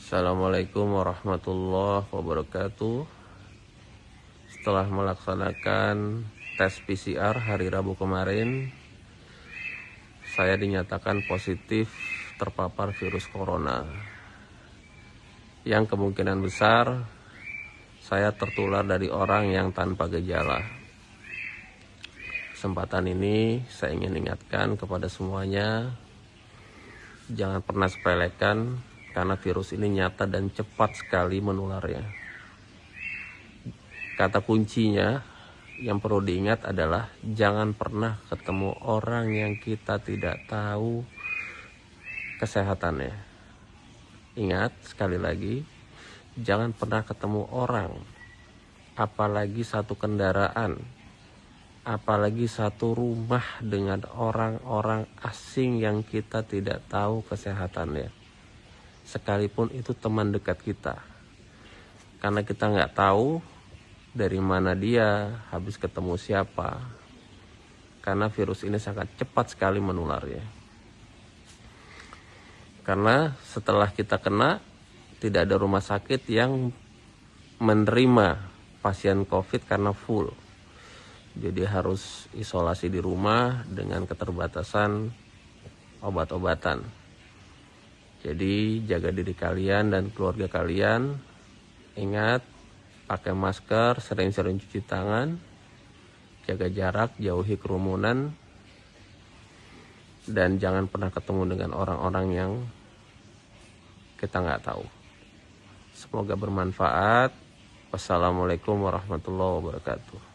Assalamualaikum warahmatullahi wabarakatuh. Setelah melaksanakan tes PCR hari Rabu kemarin, saya dinyatakan positif terpapar virus corona. Yang kemungkinan besar saya tertular dari orang yang tanpa gejala. Kesempatan ini saya ingin ingatkan kepada semuanya, jangan pernah sepelekan karena virus ini nyata dan cepat sekali menularnya. Kata kuncinya yang perlu diingat adalah jangan pernah ketemu orang yang kita tidak tahu kesehatannya. Ingat sekali lagi, jangan pernah ketemu orang, apalagi satu kendaraan, apalagi satu rumah dengan orang-orang asing yang kita tidak tahu kesehatannya. Sekalipun itu teman dekat kita, karena kita nggak tahu dari mana dia habis ketemu siapa, karena virus ini sangat cepat sekali menularnya. Karena setelah kita kena, tidak ada rumah sakit yang menerima pasien COVID karena full, jadi harus isolasi di rumah dengan keterbatasan obat-obatan. Jadi jaga diri kalian dan keluarga kalian. Ingat, pakai masker, sering-sering cuci tangan, jaga jarak, jauhi kerumunan, dan jangan pernah ketemu dengan orang-orang yang kita nggak tahu. Semoga bermanfaat. Wassalamualaikum warahmatullahi wabarakatuh.